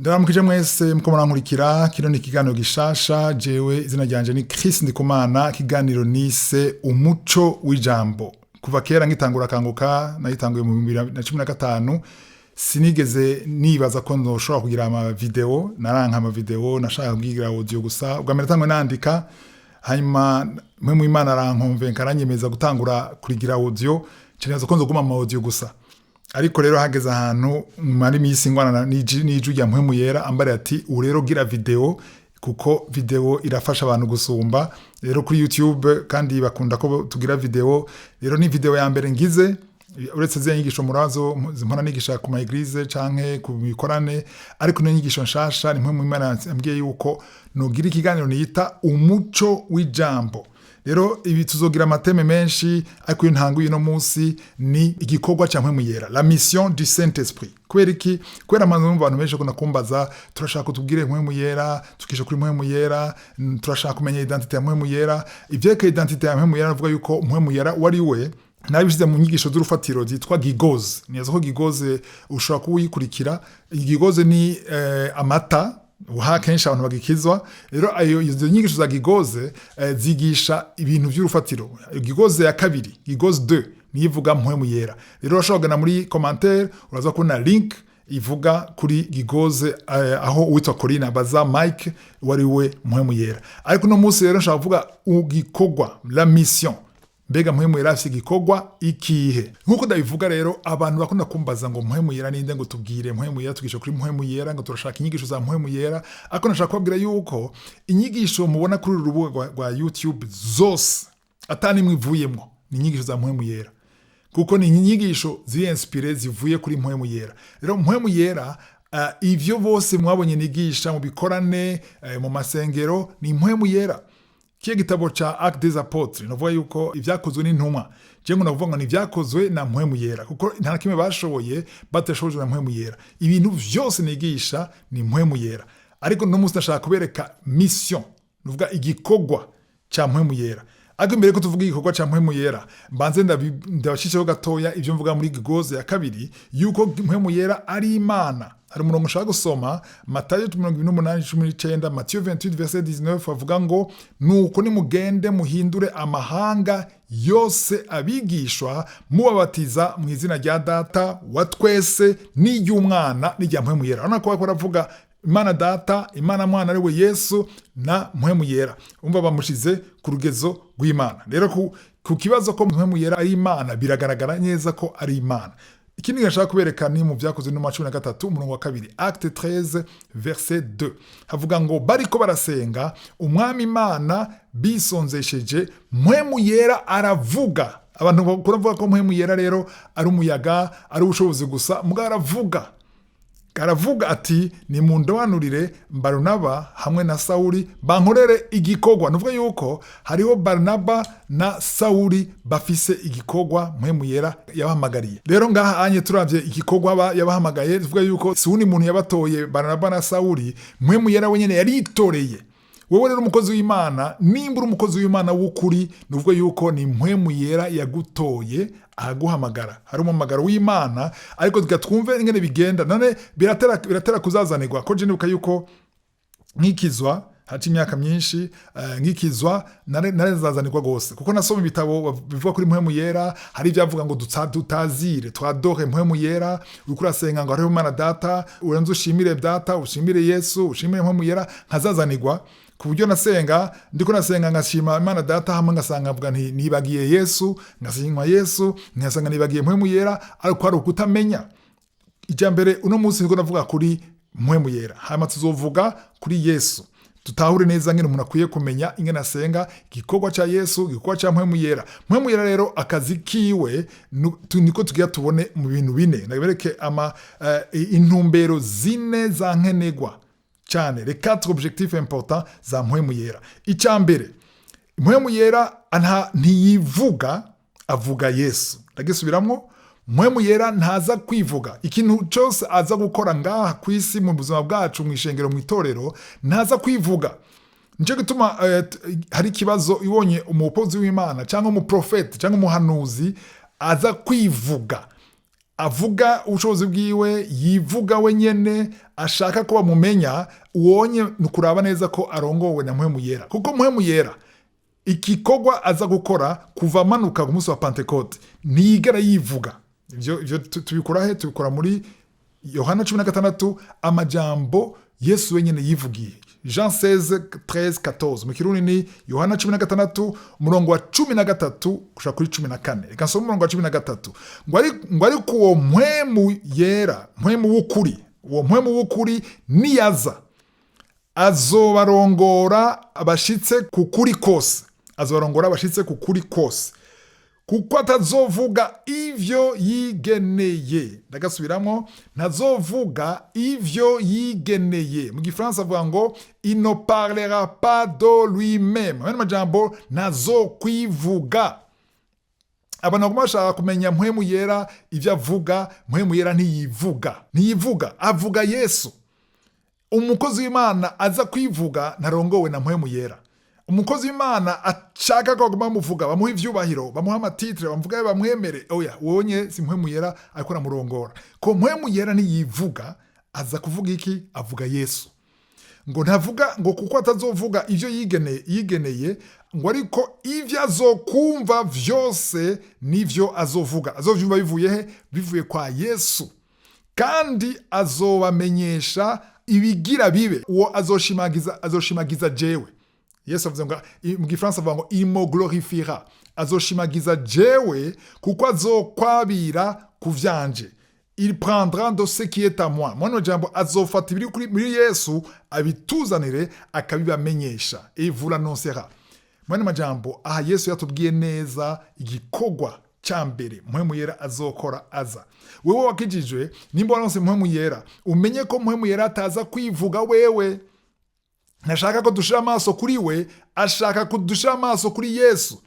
Ndaramukije mwese muko murankurikira kino ni ikiganiro gishasha jewe izina ryanje ni Chris Ndikumana kiganiro nise umuco w'ijambo kuva kera ngitangura kanguka nayitanguye mu 2015 sinigeze nibaza ko ndoshobora kugira ama video naranka ama video nashaka kugira audio gusa ubwamera tangwe nandika hanyuma mwe mu Imana arankomve karanyemeza gutangura kurigira audio cyenezo ko nzoguma mu audio gusa ariko rero hageze ahantu mari misi ngwana n'iju ya mpwemu yera ambare ati urero gira video kuko video irafasha abantu gusumba rero kuri YouTube kandi bakunda ko tugira video rero ni video ya mbere ngize uretse zenyigisho murazo zimpana nigisha ku maeglise canke ku bikorane ariko n'inyigisho nshasha ni mpwemu Imana ambwiye yuko nogira ikiganiro niyita umuco w'ijambo. Rero ibi tuzogira amateme menshi ariko intangu y'ino munsi ni igikorwa cya mpwemu yera, la mission du Saint-Esprit. Kwera manzo abantu benshi ko nakumbaza turashaka kutubwire mpwemu yera, tukisha kuri mpwemu yera, turashaka kumenya identité ya mpwemu yera. Ivyeke identité ya mpwemu yera avuga yuko mpwemu yera wari we nabishize mu nyigisho z'urufatiro zitwa gigoze. Niyazo ko gigoze ushobora kuyikurikira. Gigoze ni amata uha kenshi abantu bagikizwa rero ayo izo nyigisho za gigoze zigisha ibintu by'urufatiro. Gigoze ya kabiri, gigoze 2 nivuga mpwemu yera. Rero urashobora muri commentaire uraza kubona link ivuga kuri gigoze aho witwa Corina baza Mike wari we mpwemu yera. Ariko no munsi rero nshaka kuvuga ugikogwa la mission. Mbega mpwemu yera afite igikorwa ikihe nkuko ndabivuga rero abantu bakunda kumbaza ngo mpwemu yera ninde ngo tubwire mpwemu yera tugisha kuri mpwemu yera ngo turashaka inyigisho za mpwemu yera ariko nashaka kubabwira yuko inyigisho mubona kuri urubuga rwa YouTube zose atani mwivuyemo ni inyigisho za mpwemu yera kuko ni inyigisho zi-inspire zivuye kuri mpwemu yera. Rero mpwemu yera ivyo bose mwabonye nigisha mu bikorane mu masengero ni mpwemu yera. Kiye gitabo cha Actes des Apôtres novuga yuko ivyakozwe n'intumwa jengo navuga ngo nivyakozwe na mpwemu yera kuko nta kimwe bashoboye batashobojwe na mpwemu yera. Ibintu vyose nigisha ni mpwemu yera ariko no musi ndashaka kubereka mission novuga igikorwa cha mpwemu yera. Ariko mbere ko tuvuga igikorwa cha mpwemu yera mbanze ndabashisheho gatoya ivyo mvuga muri gigoze ya kabiri yuko mpwemu yera ari Imana. Hari umurongo ushaka gusoma Matayo 28:19 Matthieu 28:19 avuga ngo nuko nimugende muhindure amahanga yose abigishwa mubabatiza mu izina rya Data wa twese n'iry'Umwana n'irya mpwemu yera. Urabona ko baravuga Imana Data, Imana Mwana ari we Yesu na mpwemu yera. Umva bamushize ku rugezo rw'Imana. Rero ku kibazo ko mpwemu yera ari Imana biragaragara neza ko ari Imana. Ikindi ngashaka kubereka ni mu vyakozwe no 13 umurongo wa kabiri Acte 13 verset 2 havuga ngo bariko barasenga umwami Imana bisonzesheje mpwemu yera aravuga. Abantu baravuga ko mpwemu yera rero ari umuyaga ari ubushobozi gusa muga aravuga ati ni mundobanurire Barnaba hamwe na Sauli bankorere igikorwa. Nuvuga yuko hariho Barnaba na Sauli bafise igikorwa mpwemu yera yabahamagariye. Rero ngaha anye turavye igikorwa yabahamagaye tuvuga yuko si undi muntu yabatoye Barnaba na Sauli, mpwemu yera wenyene yaritoreye. Wewe rero umukozi w'Imana nimbura umukozi w'Imana w'ukuri nuvuga yuko ni mpwemu yera yagutoye aguhamagara. Hari umumagaro w'Imana ariko tugatwumve ingene bigenda none biratera kuzazanirwa ko je nibuka yuko nkikizwa haci imyaka myinshi nkikizwa narezazanirwa gose kuko nasoma ibitabo bivuga kuri mpwemu yera. Hari ibyavuga ngo tutazire twadore mpwemu yera ukurasenga ngo hariho Imana Data urenze ushimire Data ushimire Yesu ushimire mpwemu yera nkazazanirwa ku buryo ndiko nasenga ngashima Imana Data hamwe ngasanga avuga nti nibagiye Yesu ngasinywa Yesu ngasanga nibagiye mpwemu yera ariko ari ukutamenya ijambere. Uno munsi niko navuga kuri mpwemu yera hama tuzovuga kuri Yesu tutahure neza ngene umuntu akwiye kumenya ingene asenga igikorwa cha Yesu igikorwa cha mpwemu yera. Mpwemu yera rero akazi kiwe niko tugiye tubone mu bintu bine ndabereke intumbero zine za nkenegwa cyane les 4 objectifs importants za mpwemu yera. Icambere mpwemu yera ntiyivuga avuga Yesu. Ndagisubiramo mpwemu yera ntaza kwivuga ikintu cyose aza gukora ngaha kwisi mu buzima bwacu mu ishengero mu itorero ntaza kwivuga. Nico gituma hari kibazo ibonye umukozi w'Imana cyangwa umuprofeti cyangwa umuhanuzi aza kwivuga avuga ubushobozi bwiwe, yivuga we nyene, ashaka ko bamumenya, uwonye nukuraba neza ko arongowe na mpwemu yera. Kuko mpwemu yera igikorwa aza gukora kuva amanuka ku munsi wa Pentecote ntiyigera yivuga. Ivyo tubikora he? Tubikora muri Yohana 16 amajambo Yesu wenyene yivugiye. Jean 16:13-14 mu Kirundi ni Yohana 16 umurongo wa 13 gushika kuri 14. Reka nsome umurongo wa 13. Ngo ari kuwo mpwemu yera, mpwemu w'ukuri. Uwo mpwemu w'ukuri niyaza azobarongora abashitse ku kuri kose. Azobarongora abashitse ku kuri kose. Kuko atazovuga ivyo yigeneye. Ndagasubiramo, ntazovuga ivyo yigeneye. Mu Gifaransa avuga ngo il ne parlera pas de lui-même. Aya majambo ntazokwivuga. Abantu bagomba bashaka kumenya mpwemu yera ivyo avuga. Mpwemu yera ntiyivuga, avuga Yesu. Umukozi w'Imana aza kwivuga narongowe na mpwemu yera. Umukozi w'Imana ashaka ko bagomba muvuga, bamuha ivyubahiro, bamuha amatitre, bamuvuga bamwemere. Oya, wonye si mpwemu yera ariko namurongora. Ko mpwemu yera ntiyivuga, aza kuvuga iki? Avuga Yesu. Ngo ntavuga ngo kuko atazovuga ivyo yigeneye, ngo ariko ivyo azokumva vyose nivyo azovuga. Azovyumva bivuye he? Bivuye kwa Yesu. Kandi azobamenyesha ibigira bibe. Uwo azoshimagiza jewe. Yesu avuze ngo mu Gifaransa avuga ngo il me glorifiera. Azoshimagiza jewe kuko azokwabira kuvyanje. Il prendra de ce qui est à moi. Mwana jambo azofata ibiri muri Yesu abituzanire akabibamenyesha. Et vous l'annoncera. Mwana majambo aha Yesu yatubwiye neza igikorwa cyambere mpwemu yera azokora aza. Wewe wakijijwe nimba waronse mpwemu yera, umenye ko mpwemu yera ataza kwivuga wewe. Nashaka ko dushira amaso kuri we, ashaka kudushira amaso kuri Yesu.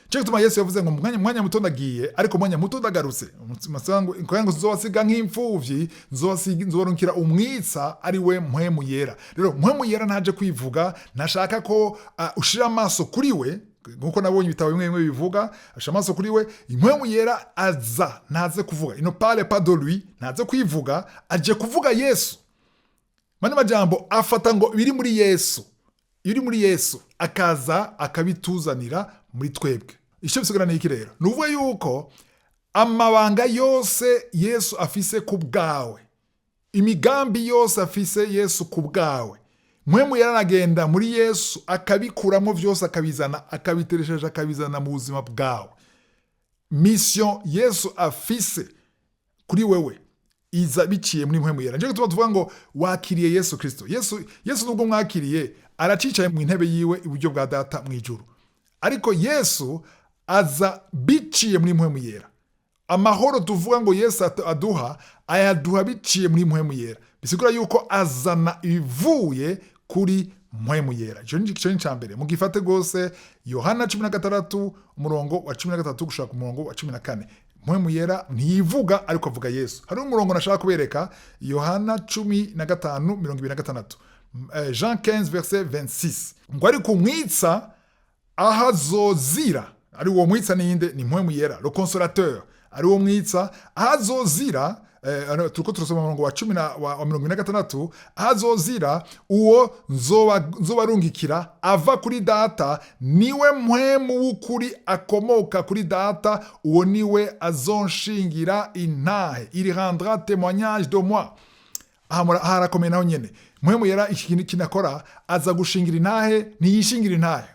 Cyo gituma Yesu yavuze ngo mwanya muto ndagiye, ariko mwanya muto ndagarutse. Masango ngo nzobasiga nk'imfuvyi, nzobarunkira umwitsa ari we mpwemu yera. Rero mpwemu yera ntaje kwivuga, nashaka ko ushira amaso kuri we, nkuko nabonye ibitabo bimwe bivuga, ashira amaso kuri we. Mpwemu yera aza, ntaze kuvuga. Il ne parle pas de lui, ntaze kwivuga, aje kuvuga Yesu. Mani majambo afata ngo biri muri Yesu. Yuri muri Yesu akaza akabituzanira muri twebwe. Isho bisogerana iki rero? Nuvuga yuko amabanga yose Yesu afise ku bwawe. Imigambi yose afise Yesu ku bwawe. Mpwemu yaranagenda muri Yesu akabikuramwo vyose akabizana, akabiteresheje akabizana mu buzima bwawe. Mission Yesu afise kuri wewe iza biciye muri mpwemu yera. Nje tuvuga ngo wakiriye Yesu Kristo. Yesu nubwo mwakiriye aracicaye mu intebe yiwe iburyo bwa data mu ijuru. Ariko Yesu aza biciye muri mpwemu yera. Amahoro tuvuga ngo Yesu aduha ayaduha biciye muri mpwemu yera. Bisigura yuko azana ivuye kuri mpwemu yera. Ico ni cyambere. Mugifate gose Yohana 16 umurongo wa 13 gushaka umurongo wa 14. Mpwemu yera ntiyivuga ariko avuga Yesu. Hari umurongo nashaka kubereka Yohana 15:26. Jean 15:26. Ngo ari kumwitsa ahazozira. Ari uwo mwitsa ninde? Ni mpwemu yera, le consolateur. Ari uwo mwitsa ahazozira, turiko turasoma umurongo wa 16, ahazozira uwo nzobarungikira ava kuri data, niwe mpwemu w'ukuri akomoka kuri data, uwo niwe azonshingira intahe. Il rendra témoignage de moi. Harakomeye naho nyene. Mpwemu yera ikintu kinakora aza gushingira intahe, ntiyishingira intahe.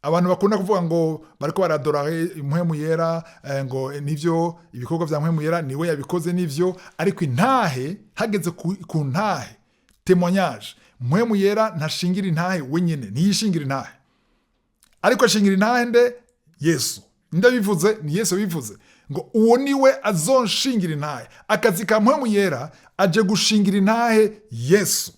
Abantu bakunda kuvuga ngo bariko baradorare mpwemu yera, ngo nivyo ibikorwa vya mpwemu yera niwe yabikoze nivyo, ariko intahe hageze ku ntahe témoignage. Mpwemu yera ntashingira intahe wenyene, ntiyishingira intahe, ariko ashingira intahe nde? Yesu. Ndabivuze ni Yesu bivuze ngo uwo niwe azonshingira intahe. Akazi ka mpwemu yera aje gushingira intahe Yesu.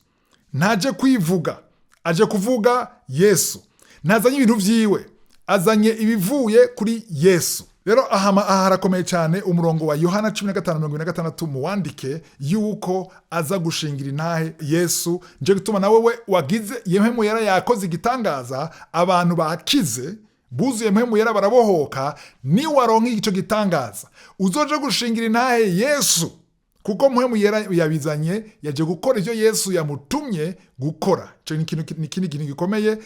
Ntaje kwivuga, aje kuvuga Yesu. Nazanye ibintu vyiwe, azanye ibivuye kuri Yesu. Rero aha harakomeye cyane umurongo wa Yohana 15:26 muwandike yuko aza gushingira intahe Yesu. Nje gutuma nawe wagize yemwe yara yakoze igitangaza, abantu bakize, buzuye mpwemu yera barabohoka, ni waronka ico gitangaza uzoje gushingira intahe Yesu, kuko mpwemu yera yabizanye yaje gukora ivyo Yesu yamutumye gukora. Ico ni kintu gikomeye.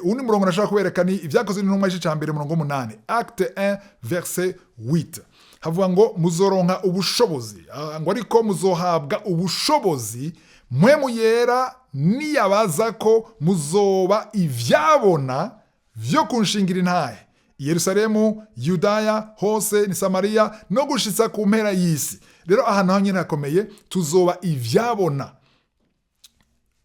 Undi murongo nashaka kubereka ni ivyakozwe n'intumwa igice ca mbere murongo 8, acte 1 verset 8. Havuga ngo muzoronka ubushobozi, ngo ariko muzohabwa ubushobozi mpwemu yera niyabaza ko muzoba ivyabona vyo kunshingira intahe i Yerusalemu, Yudaya hose ni Samariya no gushitsa ku mpera y'isi. Rero ahantu hanyine hakomeye, tuzoba ivyabona.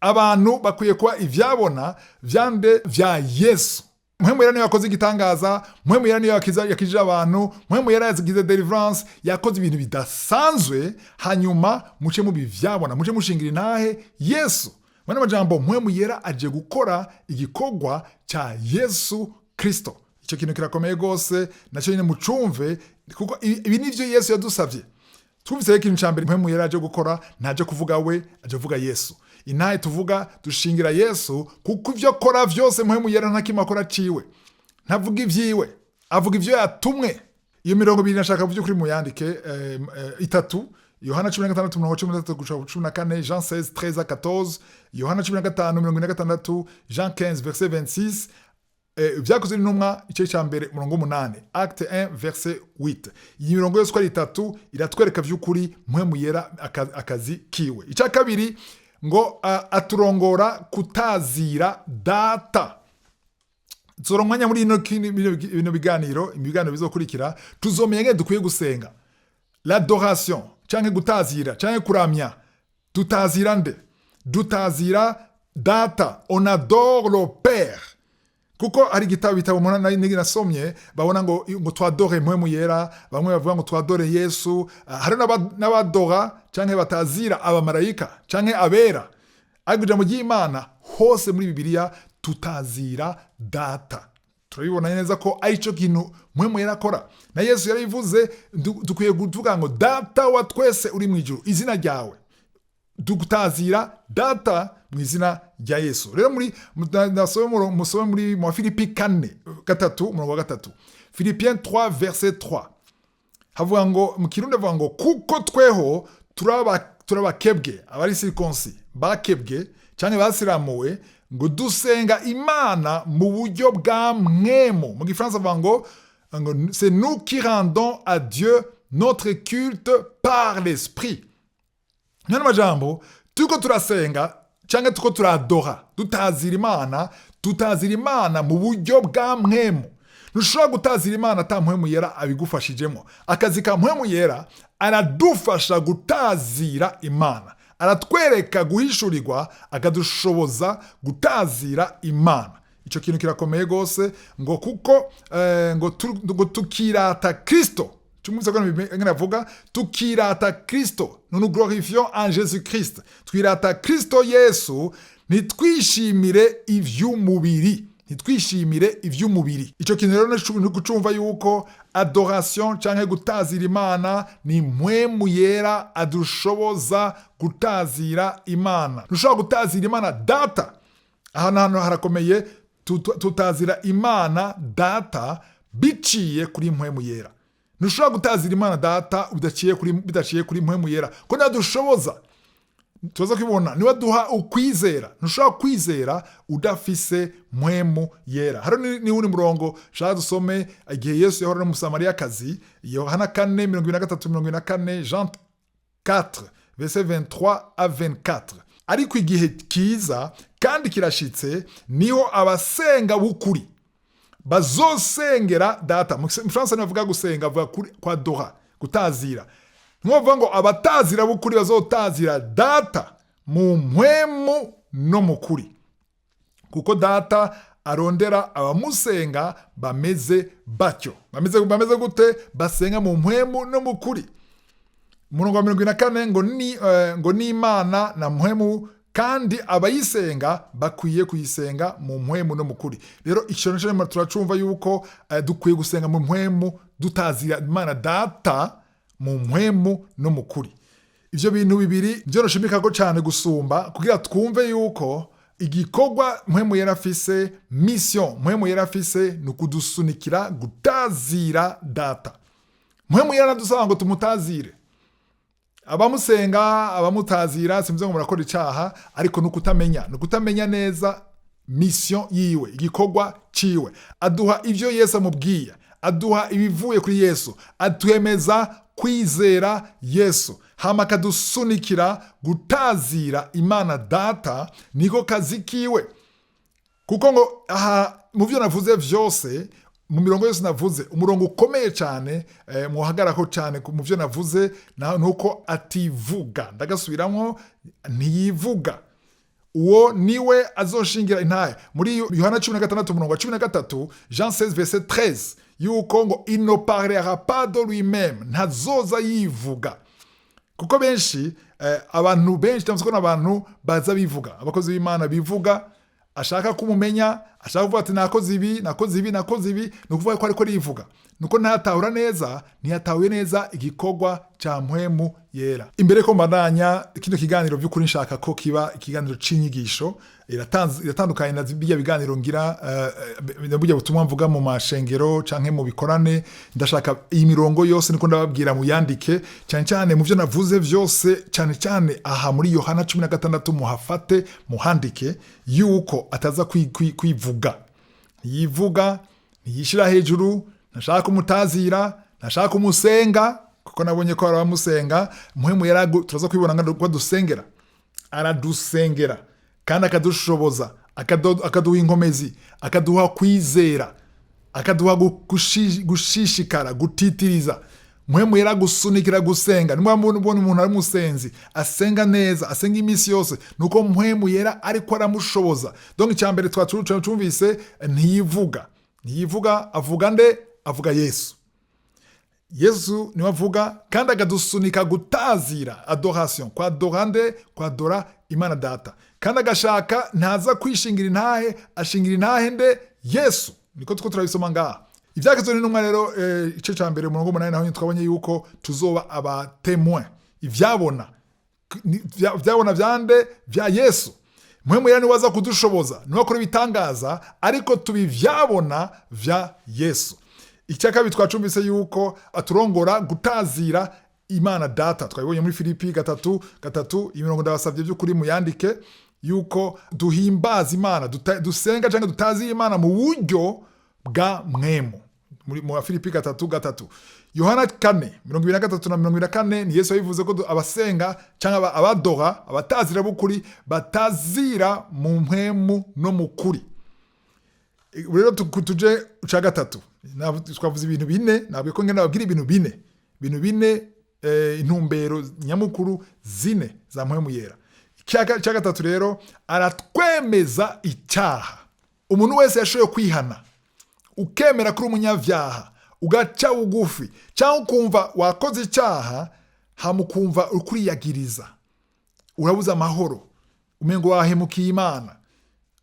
Abantu bakwiye kuba ivyabona vyande vya Yesu. Mpwemu yera niyo yakoze igitangaza, mpwemu yera niyo yakijije abantu, mpwemu yera yagize deliverance, yakoze ibintu bidasanzwe, hanyuma muce mubivyabona, muce mushingira intahe Yesu. Mwana majambo, mpwemu yera aje gukora igikorwa ca Yesu Kristo. Ico kintu kirakomeye gose, naco nyine mucumve, kuko ibi nivyo Yesu yadusavye. Twumvise ikintu ca mbere mpwemu yera aje gukora, ntaje kuvuga we, aje kuvuga Yesu. Intahe tuvuga dushingira Yesu, kuko ivyo akora vyose mpwemu yera ntakimwe akora ciwe. Ntavuga ivyiwe, avuga ivyo yatumwe. Iyo mirongo 2 nashaka vy'ukuri muyandike, 3 Yohana 16:13-14, Jean 16:13-14, Yohana 15:46, Jean 15 verset 26, vyakozwe n'intumwa igice ca mbere murongo 8, acte 1 verset 8. Iyi mirongo yose ko ari 3 iratwereka vy'ukuri mpwemu yera akazi kiwe. Ica kabiri ngo aturongora kutazira data. Zoronganya muri ino biganiro bizokurikira, tuzomenya dukwiye gusenga. L'adoration, canke gutazira, canke kuramya. Tutazira nde? Dutazira data. On adore le Père. Kuko hari bitabo nasomye babona ngo twadore mpwemu yera, bamwe bavuga ngo twadore Yesu, hari n'abadora canke batazira abamarayika canke abera. Ariko ijambo ry'Imana hose muri Bibiliya tutazira data. Turabibona neza ko ari cyo kintu mpwemu yera akora. Na Yesu yarabivuze, dukwiye kuvuga ngo data wa twese uri mu ijuru, izina ryawe. Dutazira data mu izina rya Yesu. Rero musome muri mu Filipi 4:3. Philippiens 3 verset 3. Havuga ngo mu Kirundi havuga ngo kuko tweho turabakebwe, abari circoncis bakebwe cyane basiramuwe, ngo dusenga Imana mu buryo bwa mwemu. Mu Gifaransa havuga ngo c'est nous qui rendons à Dieu notre culte par l'esprit. None majambo, tuko turasenga canke tuko turadora, tutazira Imana mu buryo bwa mwemu. Ntushobora gutazira Imana ata mpwemu yera abigufashijemo. Akazi ka mpwemu yera aradufasha gutazira Imana, aratwereka guhishurirwa, akadushoboza gutazira Imana. Ico kintu kirakomeye gose, ngo kuko ngo tukirata Kristo. Tumutse ko ngiravuga tukirata Kristo, nous nous glorifions en Jésus-Christ. Twirata Kristo Yesu, nitwishimire ivy'umubiri. Ico kintu rero ni gucumva yuko adoration canke gutazira Imana ni mpwemu yera adushoboza gutazira Imana. Ntushobora gutazira Imana data. Hano harakomeye, tutazira Imana data biciye kuri mpwemu yera. Ntushobora gutazira Imana data bidaciye kuri mpwemu yera, ko nadushoboza. Tuza kubona niwe duha ukwizera. Ntushobora kwizera udafise mpwemu yera. Haro ni uri murongo shaka dusome igihe Yesu yahora n'umusamariyakazi, Yohana 4:23-24, Jean 4 verset 23-24. Ariko igihe kiza kandi kirashitse, niho abasenga b'ukuri bazosengera data. Mu Fransa navuga gusenga, avuga kwa doha, gutazira. Nkuvuga ngo abatazira b'ukuri bazotazira data mu mpwemu no mu kuri. Kuko data arondera abamusenga bameze batyo. Bameze gute? Basenga mu mpwemu no mu kuri. Murongo wa 24 ngo ni Imana na mpwemu, kandi abayisenga bakwiye kuyisenga mu mpwemu no mu kuri. Rero ico nico turacumva yuko dukwiye gusenga mu mpwemu, dutazira Imana data mu mpwemu no mu kuri. Ivyo bintu bibiri byo noshimika ko cyane gusumba, kugira twumve yuko igikorwa mpwemu yera afise, mission mpwemu yera afise ni ukudusunikira gutazira data. Mpwemu yera aradusaba ngo tumutazire. Abamusenga, abamutazira simvuze ngo murakora icaha, ariko ni ukutamenya neza mission yiwe, igikorwa ciwe. Aduha ivyo Yesu amubwiye, aduha ibivuye kuri Yesu, atwemeza kwizera Yesu, hama akadusunikira gutazira Imana Data. Niko kazi kiwe. Kuko ngo aha mu byo navuze vyose, mu mirongo yose navuze, umurongo ukomeye cyane muhagarako cyane mu byo navuze nuko ativuga. Ndagasubiramwo, ntiyivuga. Uwo niwe azoshingira intahe. Muri Yohana 16 umurongo wa 13, Jean 16 verset 13, yuko ngo il ne parlera pas de lui-même, ntazoza yivuga. Kuko benshi abantu benshi cyangwa se abantu baza bivuga, abakozi b'Imana bivuga, ashaka kumumenya, ashaka kuvuga ati nakoze ibi, ni ukuvuga ko ariko rivuga. Nuko ntiyatahuye neza igikorwa cya mpwemu yera. Imbere ko mbandanya kino kiganiro by'ukuri nshaka ko kiba ikiganiro c'inyigisho, iratandukanye na bijya biganiro ngira burya butumwa mvuga mu mashengero canke mu bikorane. Ndashaka iyi mirongo yose niko ndababwira muyandike, cyane mu byo navuze vyose, cyane aha muri Yohana 16 muhafate, muhandike, yuko ataza kwivuga. Yivuga, yishira hejuru, nashaka kumutazira, nashaka kumusenga, kuko nabonye ko arabamusenga. Mpwemu yera turaza kwibona ngo dusengera, aradusengera kandi akadushoboza, akaduha inkomezi, akaduha kwizera, akaduha gushishikara, gutitiriza. Mpwemu yera gusunikira gusenga. Nimba mbona umuntu ari musenzi asenga neza, asenga imisi yose, nuko mpwemu yera ariko aramushoboza. Donc icyambere twacumvise, ntiyivuga. Avuga nde? Avuga Yesu. Yesu niwe avuga kandi akadusunika gutazira, adoration, kwadora Imana Data. Kandi agashaka ntaza kwishingira intahe, ashingira intahe nde? Yesu. Niko tuko turabisoma ngaha. Ivyagezwe n'intumwa rero ice ca mbere umurongo 8 naho twabonye yuko tuzoba aba témoin. Ivyabona vyande vya Yesu. Mpwemu yera niwe aza kudushoboza, niwe akora ibitangaza, ariko tubivyabona vya Yesu. Icyaka twacumbise yuko aturongora gutazira Imana Data. Twabibonye muri Filipi 3:3, imirongo ndabasavye by'ukuri muyandike, yuko duhimbaza Imana, dusenga cyangwa dutazira Imana mu buryo bwa mwemu. Muri Filipi 3:3. Yohana 4:23 na 24 ni Yesu yabivuze ko abasenga cyangwa abadora, abatazira bukuri, batazira mu mpwemu no mu kuri. Rero tuje uca gatatu. Twavuze ibintu bine, nabwo ko ngenda babwira ibintu bine, intumbero nyamukuru zine za mpwemu yera. Cya gatatu rero, aratwemeza icyaha. Umuntu wese yashoboye kwihana, ukemera kuri umunyavyaha, ugaca ugufi, cyangwa ukumva wakoze icyaha, hamukumva ukuriyagiriza, urabuza amahoro, umengo wahemukiye Imana,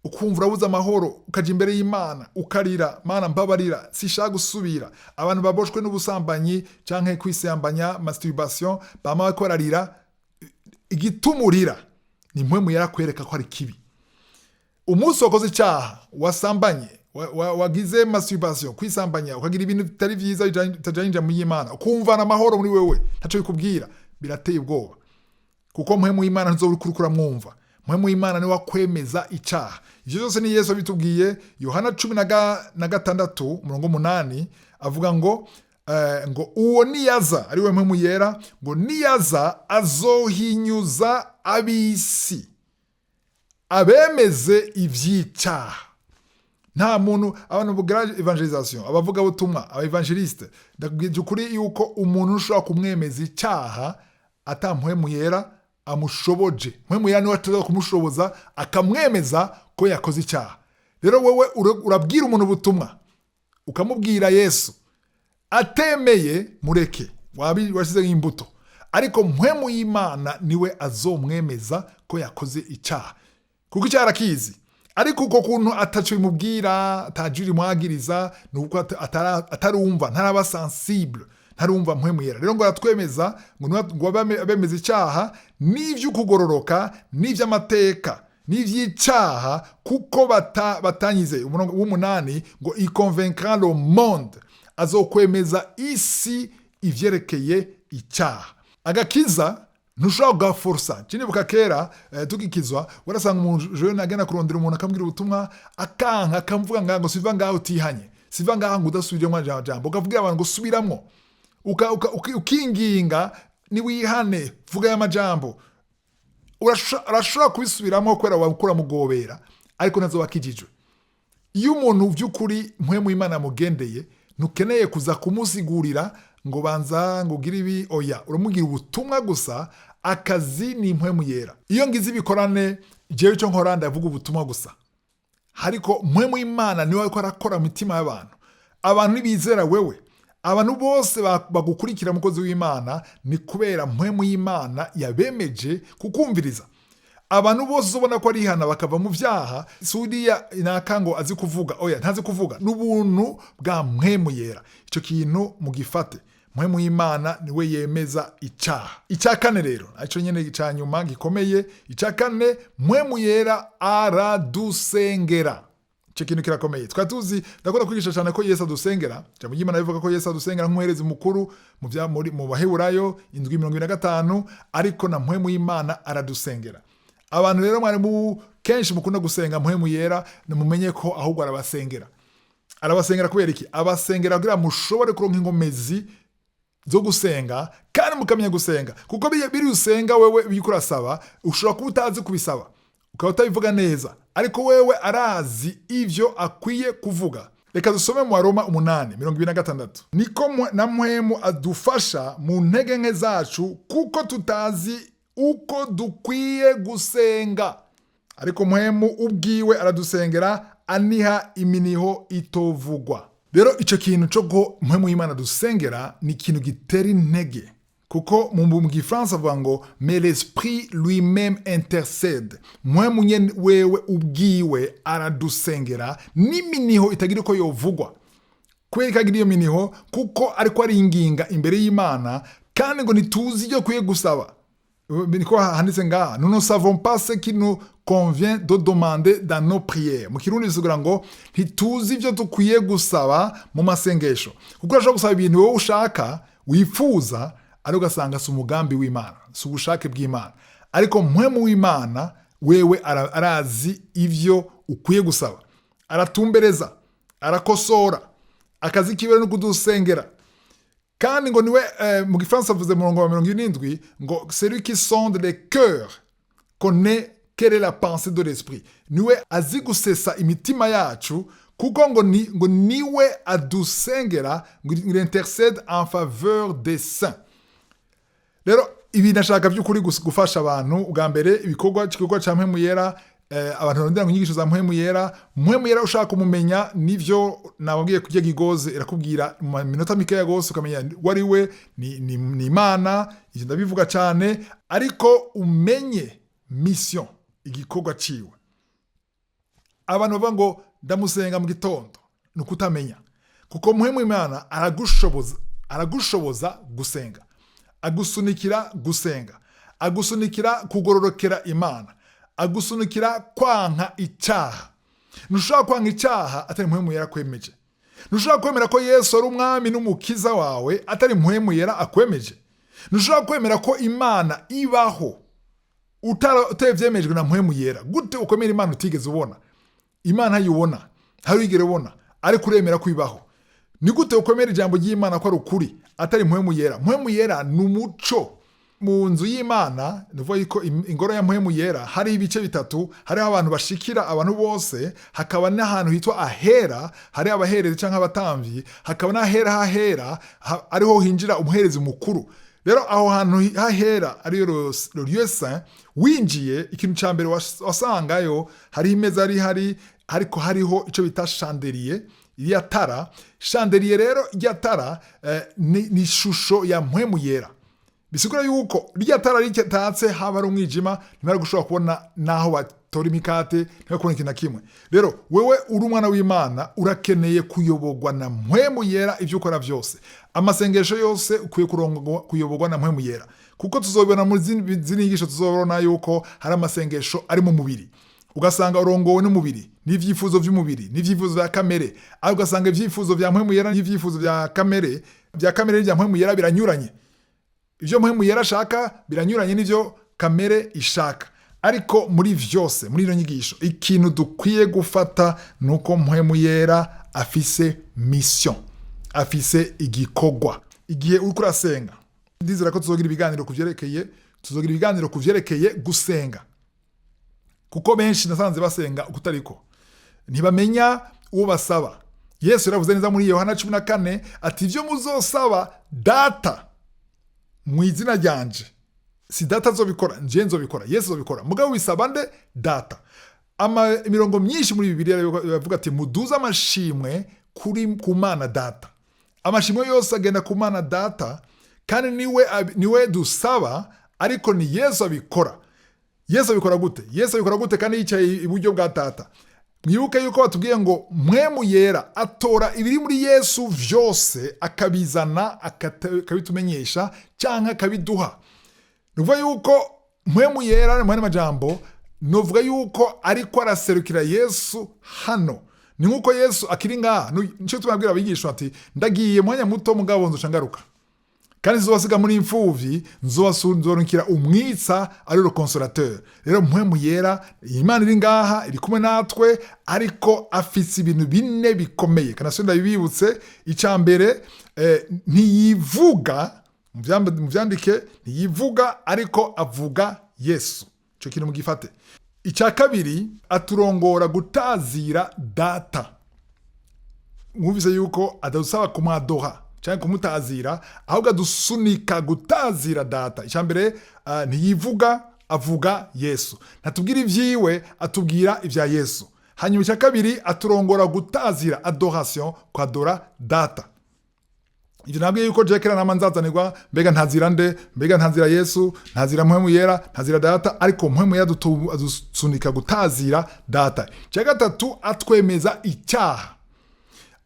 ukumva urabuza amahoro, ukaja imbere y'Imana ukarira, Mana mbabarira, sishaka gusubira. Abantu baboshwe n'ubusambanyi canke kwisambanya, masturbation, bama bakorarira, igitumurira ni mpwemu yera kwereka ko ari kibi. Umunsi wakoze icyaha, wasambanye, wagize masturbation, kwisambanya, ukagira ibintu bitari vyiza bitajanye mu y'Imana, ukumva na amahoro muri wewe, ntaco bikubwira, birateye ubwoba. Kuko mpwemu y'Imana nzokurukura mwumva. Mpwemu y'Imana ni wakwemeza icyaha. Ivyo byose ni Yesu bitubwiye. Yohana 16 umurongo 8 avuga ngo uwo niyaza, ari we mpwemu yera, ngo niyaza azohinyuza abisi, abemeze ivy'icyaha. Nta muntu, abantu bugira evangelisation, abavuga butumwa, aba evangeliste, ndakubwira ukuri yuko umuntu ushobora kumwemeza icyaha ata mpwemu yera amushoboje. Mpwemu yera niwe ataza kumushoboza akamwemeza ko yakoze icyaha. Rero wewe urabwira umuntu ubutumwa, ukamubwira Yesu, atemeye mureke, wasize imbuto, ariko mpwemu y'Imana niwe azomwemeza ko yakoze icyaha, kuko icyaha arakizi. Ariko uko kuntu ataco bimubwira, atajuri mwagiriza, nuko atarumva, ntaraba sensible, ntarumva mpwemu yera. Rero ngo aratwemeza ngo abemeza icyaha, n'ivyo kugororoka, n'ivy'amateka, n'ivyicaha kuko batanyizeye. Umurongo w'umunani ngo il convaincra le monde, azokwemeza isi ivyerekeye icyaha. Agakiza ntushobora kugaforsa. Cinibuka kera tukikizwa warasanga umuntu jeune agenda kurondera umuntu akambwira ubutumwa akanka akamvuga ngo siva ngaho utihanye, siva ngaho ngo udasubiremo jambo, ukavugira abantu ngo subiramwo, ukinginga niwihane, vuga aya majambo. Urashobora kubisubiramo kubera wabukura mugobera, ariko nazo wakijijwe. Iyo umuntu vy'ukuri mpwemu Imana mugendeye, ntukeneye kuza kumusigurira ngo banza ngo ugire ibi, oya, uramugira ubutumwa gusa. Akazi ni mpwemu yera. Iyo ngize ibikorane jewe cyo nkora ndavuga ubutumwa gusa, ariko mpwemu Imana niwe ariko arakora mu mitima y'abantu. Abantu nibizera wewe, abantu bose bagukurikira mukozi w'Imana, ni kubera mpwemu y'Imana yabemeje kukumviriza. Abantu bose uzobona ko arihana bakava mu vyaha, Sudiya nakango azi kuvuga, oya ntazi kuvuga, n'ubuntu bwa mpwemu yera. Ico kintu mugifate, mpwemu y'Imana niwe yemeza icyaha. Icya kane rero, ico nyene gica nyuma gikomeye, icya kane, mpwemu yera aradusengera. Ico kintu kirakomeye. Twatuzi ndakora kwigisha cyane ko Yesu adusengera. Jambo y'Imana bivuga ko Yesu adusengera nk'umuherezi mukuru mu Baheburayo 7:25, ariko na mpwemu y'Imana aradusengera. Abantu rero mwari kenshi mukunda gusenga mpwemu yera, mumenye ko ahubwo arabasengera. Arabasengera kubera iki? Abasengera kugira mushobore kuronka ingomezi zo gusenga kandi mukamenya gusenga. Kuko biri usenga wewe bikurasaba, ushobora kuba utazi kubisaba, ukaba utabivuga neza, ariko wewe arazi ivyo akwiye kuvuga. Reka dusome mu Roma 8:26. Niko na mpwemu adufasha mu ntege nke zacu, kuko tutazi uko dukwiye gusenga, ariko mpwemu ubwiwe aradusengera aniha iminiho itovugwa. Rero ico kintu cyo go mpwemu y'Imana dusengera ni ikintu gitera intege, kuko mu Gifaransa avuga ngo mais l'esprit lui-même intercède. Mpwemu nyene wewe ubwiwe aradusengera n'iminiho itagira uko yovugwa. Kweri kagira iyo miniho kuko ariko ari inginga imbere y'Imana, kandi ngo nituzi ibyo kwiye gusaba. Niko handitse ngaha, nous ne savons pas ce qui nous convient de demander dans nos prières. Mu Kirundi bisigura ngo ntituzi ibyo dukwiye gusaba mu masengesho. Kuko urashobora gusaba ibintu wowe ushaka, wifuza, ari ugasanga si umugambi w'Imana, si ubushake bw'Imana. Ariko mpwemu w'Imana wewe arazi ivyo ukwiye gusaba, aratumbereza, arakosora. Akazi kiwe no kudusengera. Kandi ngo niwe mu Gifaransa avuze mu 70 ngo celui qui sonde les cœurs connaît quelle est la pensée de l'esprit. Niwe azi gusesa imitima yacu, kuko ngo niwe adusengera, ngo il intercède en faveur des saints. Rero ibi nashaka by'ukuri gufasha abantu. Ubwa mbere igikorwa cya mpwemu yera, abantu barondera mu nyigisho za mpwemu yera. Mpwemu yera ushaka kumumenya nivyo nababwiye kujya gigoze, irakubwira mu minota mikeya gose ukamenya wari we ni Imana. Ije ndabivuga cyane, ariko umenye mission, igikorwa ciwe. Abantu bavuga ngo ndamusenga mu gitondo, nukutamenya, kuko mpwemu Imana aragushoboza gusenga, agusunikira gusenga, agusunikira kugororokera Imana, agusunikira kwanka icyaha. Ntushobora kwanka icyaha atari mpwemu yera akwemeje. Ntushobora kwemera ko Yesu ari umwami n'umukiza wawe atari mpwemu yera akwemeje. Ntushobora kwemera ko Imana ibaho utavyemejwe na mpwemu yera. Gute ukomera Imana utigeze ubona? Imana yubona, hari igere ubona, ariko uremera ko ibaho. Ni gute ukomera ijambo ry'Imana ko ari ukuri atari mpwemu yera? Mpwemu yera ni umuco. Mu nzu y'Imana nuvuga yuko ingoro ya mpwemu yera hari ibice bitatu. Hari abantu bashikira abantu bose, hakaba n'ahantu hitwa ahera, hari abaherezi canke abatamvyi, hakaba n'ahera hahera, ariho hinjira umuherezi mukuru. Rero aho hantu hahera ariyo le lieu saint, winjiye ikintu ca mbere wasangayo hari imeza hari ariko hariho ico bita chandelier, iriya tara. Chandelier rero irya tara ni shusho ya mpwemu yera. Bisigura yuko rya tara ritatse haba ari umwijima, ntibari gushobora kubona naho batora imikate, ntibakubona ikintu na kimwe. Rero wewe uri umwana w'Imana, urakeneye kuyoborwa na mpwemu yera ivyo ukora vyose. Amasengesho yose ukwiye kuyoborwa na mpwemu yera, kuko tuzobona muri zini nyigisho tuzobona yuko hari amasengesho ari mu mubiri. ugasanga urongowe n'umubiri n'ivyifuzo vy'umubiri n'ivyifuzo vya kamere, ariko ugasanga ivyifuzo vya mpwemu yera n'ivyifuzo vya kamere n'ivya mpwemu yera biranyuranye. Ivyo mpwemu yera ashaka biranyuranye n'ivyo kamere ishaka. Ariko muri vyose, muri ino nyigisho, ikintu dukwiye gufata nuko mpwemu yera afise mission, afise igikorwa. Igihe uriko urasenga, ndizera ko tuzogira ibiganiro kuvyerekeye gusenga, kuko benshi nasanze basenga ukutariko, ntibamenya uwo basaba. Yesu yaravuze neza muri Yohana 14 ati ivyo muzosaba data mu izina ryanje, si data azobikora, nje nzobikora, Yesu azobikora. Mugabo bisaba nde? Data. Imirongo myinshi muri Bibiliya yavuga ati muduze amashimwe kuri ku Mana Data. Amashimwe yose agenda ku Mana Data, kandi niwe dusaba, ariko ni Yesu abikora. Yesu abikora gute? Yesu abikora gute kandi yicaye iburyo bwa Data? Mwibuke yuko batubwiye ngo mpwemu yera atora ibiri muri Yesu vyose akabizana akabitumenyesha canke akabiduha. Nuvuga yuko mpwemu yera mu majambo novuga yuko ariko araserukira Yesu hano. Ni nkuko Yesu akiri ngaha, nico tumabwira abigisha ati ndagiye mwanya muto mugabo nzoca ngaruka. Kandi nzobasiga muri imfuvyi, nzorukira umwitsa ari le consolateur. Rero mpwemu yera Imana iri ngaha iri kumwe natwe, ariko afise ibintu bine bikomeye. Kana so ndabibutse, icambere ntiyivuga, mu vyandike ntiyivuga, ariko avuga Yesu. Ico kintu mugifate. Ica kabiri, aturongora gutazira Data. Mwumvise yuko adusaba kumwadoha cyangwa kumutazira, ahubwo adusunika gutazira Data. Icambere ntiyivuga, avuga Yesu. Ntatubwira ivyiwe, atubwira ivya Yesu. Hanyuma ica kabiri, aturongora gutazira adoration, kwadora Data. Ivyo nabwiye yuko jekera nama nzazanirwa, mbega ntazira nde, mbega ntazira Yesu, ntazira mpwemu yera, ntazira Data, ariko mpwemu yera adusunika gutazira Data. Ica gatatu, atwemeza icyaha.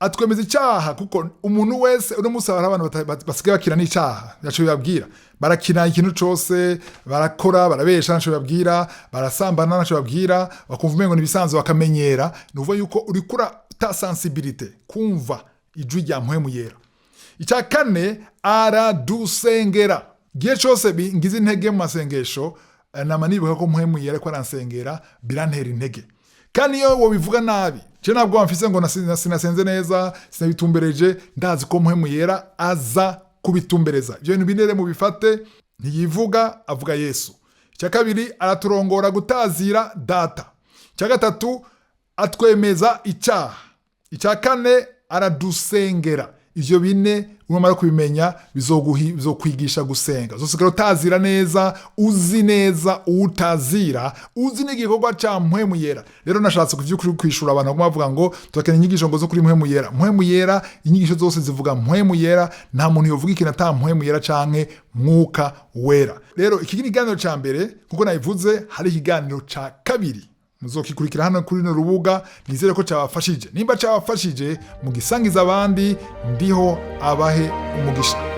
Atwemeza icyaha, kuko umuntu wese uno musi hari abantu basigaye bakina n'icyaha. Yaco bibabwira, barakina ikintu cose, barakora, barabesha naco bibabwira, barasambana naco bibabwira, bakumva umengo nibisanzwe bakamenyera. Nuvuga yuko urikura ta sensibilité, kumva ijwi rya mpwemu yera. Ica kane, aradusengera. Gihe cose ngize intege mu masengesho, nama nibuka ko mpwemu yera ko aransengera, birantera intege. Kandi iyo wobivuga nabi, je nabwo mfise ngo sinasenze neza, sinabitumbereje, ndazi ko mpwemu yera aza kubitumbereza. Ivyo bintu binere mu bifate, ntiyivuga, avuga Yesu. Ica kabiri, araturongora gutazira Data. Ica gatatu, atwemeza icyaha. Ica kane, aradusengera. Ivyo bine umara kubimenya bizokwigisha gusenga. Uzosigara utazira neza, uzi neza utazira, uzi n'igikorwa ca mpwemu yera. Rero nashatse kuvyukuri kwishura abantu bavuga ngo turakena inyigisho ngo zo kuri mpwemu yera. Mpwemu yera, inyigisho zose zivuga mpwemu yera, nta muntu yovuga ikintu ata mpwemu yera canke mwuka wera. Rero iki kiganiro ca mbere, kuko nabivuze, hari ikiganiro ca kabiri. Muzokikurikira hano kuri no rubuga, nizere ko cyabafashije. Nimba cyabafashije, mugisangiza abandi, ndiho abahe umugisha.